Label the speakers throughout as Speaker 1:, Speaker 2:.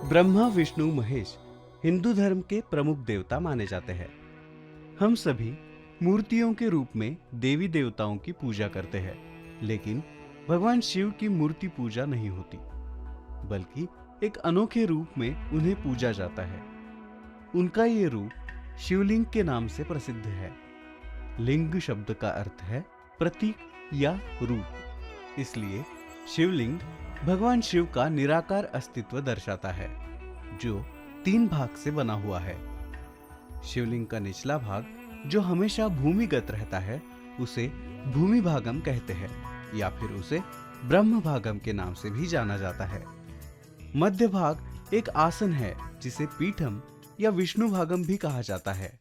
Speaker 1: ब्रह्मा विष्णु महेश हिंदू धर्म के प्रमुख देवता माने जाते हैं। हम सभी मूर्तियों के रूप में देवी देवताओं की पूजा करते हैं, लेकिन भगवान शिव की मूर्ति पूजा नहीं होती, बल्कि एक अनोखे रूप में उन्हें पूजा जाता है। उनका ये रूप शिवलिंग के नाम से प्रसिद्ध है। लिंग शब्द का अर्थ है प्रतीक या रूप, इसलिए शिवलिंग भगवान शिव का निराकार अस्तित्व दर्शाता है, जो 3 भाग से बना हुआ है। शिवलिंग का निचला भाग, जो हमेशा भूमिगत रहता है, उसे भूमि भागम कहते हैं, या फिर उसे ब्रह्म भागम के नाम से भी जाना जाता है। मध्य भाग एक आसन है, जिसे पीठम या विष्णु भागम भी कहा जाता है।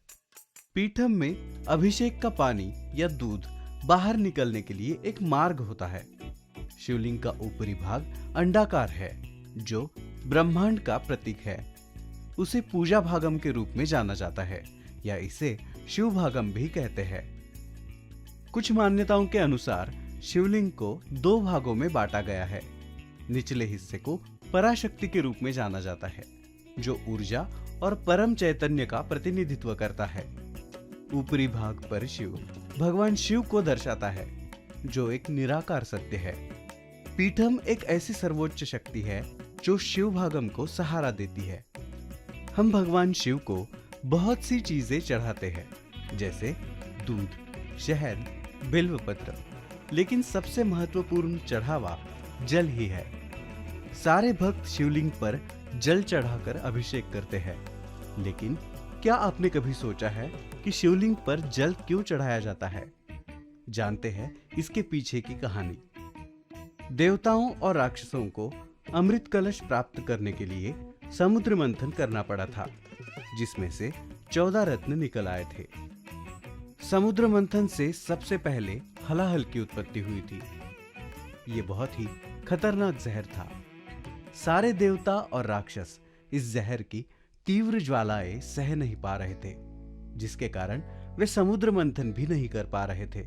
Speaker 1: पीठम में अभिषेक का पानी या दूध बाहर निकलने के लिए एक मार्ग होता है। शिवलिंग का ऊपरी भाग अंडाकार है, जो ब्रह्मांड का प्रतीक है। उसे पूजा भागम के रूप में जाना जाता है, या इसे शिव भागम भी कहते हैं। कुछ मान्यताओं के अनुसार शिवलिंग को 2 भागों में बांटा गया है। निचले हिस्से को पराशक्ति के रूप में जाना जाता है, जो ऊर्जा और परम चैतन्य का प्रतिनिधित्व करता है। ऊपरी भाग पर शिव भगवान शिव को दर्शाता है, जो एक निराकार सत्य है। पीठम एक ऐसी सर्वोच्च शक्ति है जो शिव भागम को सहारा देती है। हम भगवान शिव को बहुत सी चीजें चढ़ाते हैं, जैसे दूध, शहद, बिल्वपत्र, लेकिन सबसे महत्वपूर्ण चढ़ावा जल ही है। सारे भक्त शिवलिंग पर जल चढ़ाकर अभिषेक करते हैं, लेकिन क्या आपने कभी सोचा है कि शिवलिंग पर जल क्यों चढ़ाया जाता है? जानते हैं इसके पीछे की कहानी। देवताओं और राक्षसों को अमृत कलश प्राप्त करने के लिए समुद्र मंथन करना पड़ा था, जिसमें से 14 रत्न निकल आए थे। समुद्र मंथन से सबसे पहले हलाहल की उत्पत्ति हुई थी। ये बहुत ही खतरनाक जहर था। सारे देवता और राक्षस इस जहर की तीव्र ज्वालाएं सह नहीं पा रहे थे, जिसके कारण वे समुद्र मंथन भी नहीं कर पा रहे थे।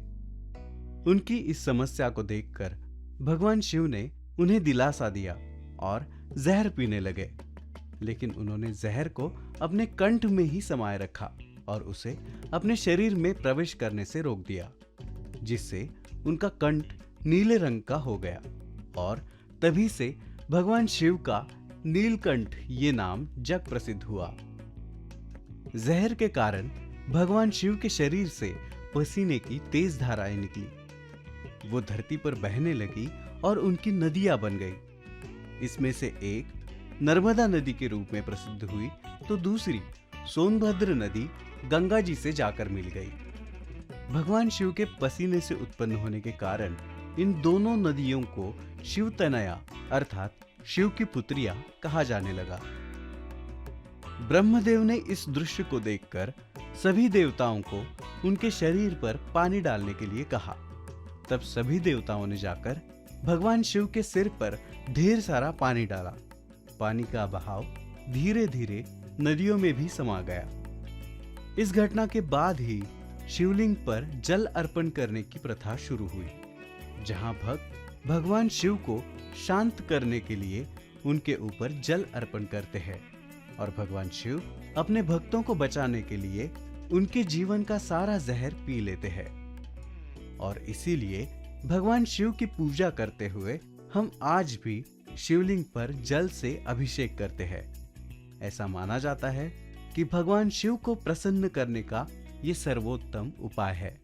Speaker 1: उनकी इस समस्या को देखकर भगवान शिव ने उन्हें दिलासा दिया और जहर पीने लगे, लेकिन उन्होंने जहर को अपने कंठ में ही समाये रखा और उसे अपने शरीर में प्रवेश करने से रोक दिया, जिससे उनका कंठ नीले रंग का हो गया, और तभी से भगवान शिव का नीलकंठ ये नाम जग प्रसिद्ध हुआ। जहर के कारण भगवान शिव के शरीर से पसीने की तेज धाराएं निकली। वो धरती पर बहने लगी और उनकी नदियां बन गई। इसमें से एक नर्मदा नदी के रूप में प्रसिद्ध हुई, तो दूसरी सोनभद्र नदी गंगा जी से जाकर मिल गई। भगवान शिव के पसीने से उत्पन्न होने के कारण इन दोनों नदियों को शिव तनया अर्थात शिव की पुत्रियां कहा जाने लगा। ब्रह्मदेव ने इस दृश्य को देखकर सभी देवताओं को उनके शरीर पर पानी डालने के लिए कहा। तब सभी देवताओं ने जाकर भगवान शिव के सिर पर ढेर सारा पानी डाला। पानी का बहाव धीरे धीरे नदियों में भी समा गया। इस घटना के बाद ही शिवलिंग पर जल अर्पण करने की प्रथा शुरू हुई, जहां भक्त भगवान शिव को शांत करने के लिए उनके ऊपर जल अर्पण करते हैं, और भगवान शिव अपने भक्तों को बचाने के लिए उनके जीवन का सारा जहर पी लेते हैं। और इसीलिए भगवान शिव की पूजा करते हुए हम आज भी शिवलिंग पर जल से अभिषेक करते हैं। ऐसा माना जाता है कि भगवान शिव को प्रसन्न करने का ये सर्वोत्तम उपाय है।